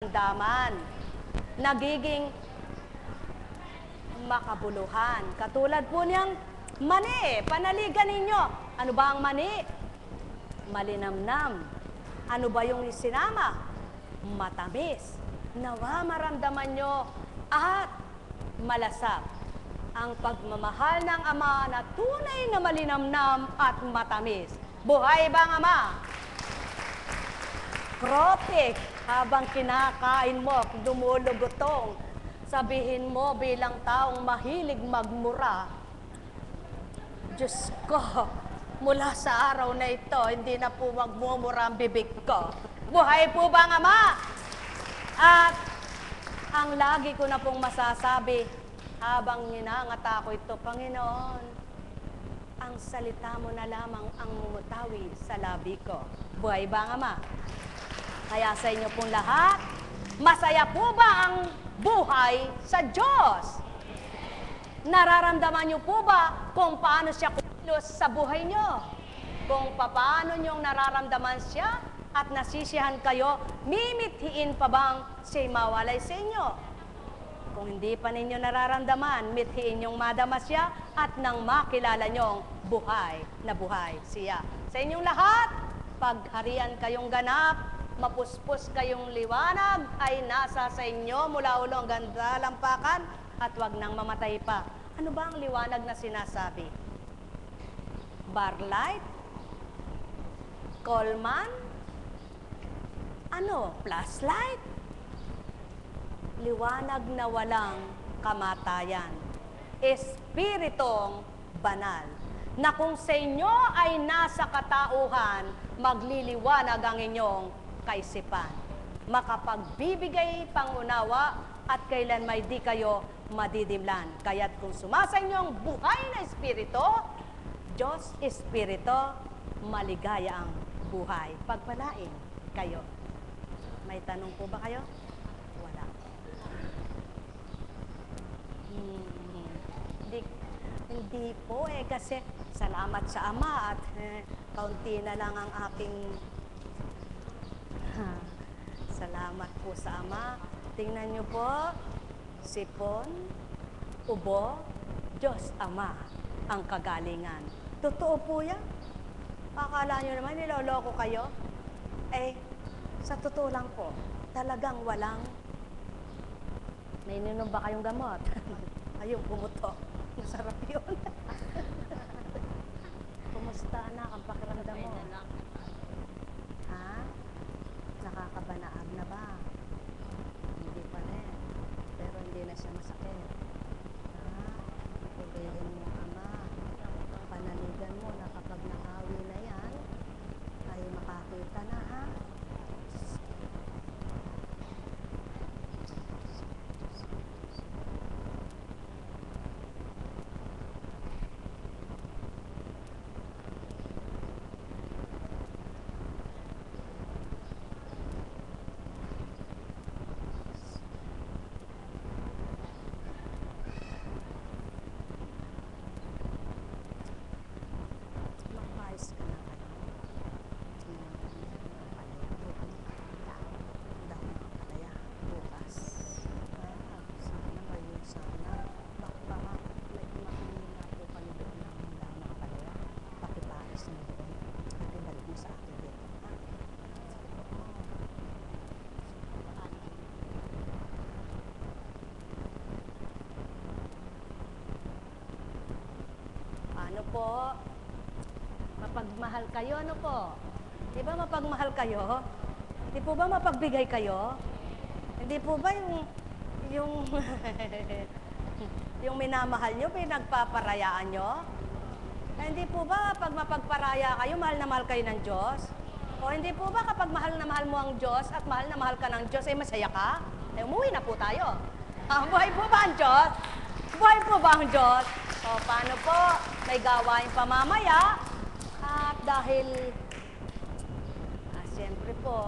daman, nagiging makabuluhan. Katulad po niyang mani, panaligan ninyo. Ano ba ang mani? Malinamnam. Ano ba yung isinama? Matamis. Nawa maramdaman nyo at malasap ang pagmamahal ng Ama na tunay na malinamnam at matamis. Buhay ba ang Ama? Krotik, habang kinakain mo, dumulugutong, sabihin mo bilang taong mahilig magmura, Diyos ko, mula sa araw na ito, hindi na po magmumura ang bibig ko. Buhay po ba ang Ama? At ang lagi ko na pong masasabi, habang ninangata ko ito, Panginoon, ang salita mo na lamang ang mumutawi sa labi ko. Buhay ba ang Ama? Kaya sa inyo pong lahat, masaya po ba ang buhay sa Diyos? Nararamdaman niyo po ba kung paano siya kumilos sa buhay niyo? Kung paano niyong nararamdaman siya at nasisiyahan kayo, mimithiin pa bang siya'y mawalay sa inyo? Kung hindi pa ninyo nararamdaman, mithiin niyong madama siya at nang makilala niyong buhay na buhay siya. Sa inyong lahat, pagharian kayong ganap, mapuspos kayong liwanag ay nasa sa inyo mula ulo hanggang dalampakan at wag nang mamatay pa. Ano ba ang liwanag na sinasabi? Barlight? Coleman? Ano? Flashlight? Liwanag na walang kamatayan. Espiritong banal. Na kung sa inyo ay nasa katauhan, magliliwanag ang inyong kaisipan, makapagbibigay pangunawa at kailan may di kayo madidimlan. Kaya't kung sumasa inyong buhay na espiritu, Diyos Espiritu, maligaya ang buhay. Pagpalain kayo. May tanong po ba kayo? Wala. Hindi po kasi salamat sa Ama at kaunti na lang ang aking salamat po sa Ama. Tingnan niyo po, sipon, ubo, Diyos Ama ang kagalingan. Totoo po yan. Akala niyo naman niloloko kayo? Sa totoo lang po, talagang walang nainom ba kayong gamot? Ayun, pumutok. Masarap yun. Kumusta na ang pakiramdam mo? Ha? Nakakabanaag na ba? Hindi pa rin. Pero hindi na siya masakit. Ha? Pugayin mo Ama. Pananigan mo na kapag nakawi na yan, ay makakita na ha? Ano po? Mapagmahal kayo, ano po? Di ba mapagmahal kayo? Di po ba mapagbigay kayo? Hindi po ba yung yung minamahal nyo, pinagpaparayaan nyo? Hindi po ba pag mapagparaya kayo, mahal na mahal kayo ng Diyos? O hindi po ba kapag mahal na mahal mo ang Diyos at mahal na mahal ka ng Diyos, ay masaya ka? Umuwi na po tayo. Buhay po ba ang Diyos? Buhay po ba ang Diyos? O paano po? May gawain pa mamaya. At dahil, siyempre po,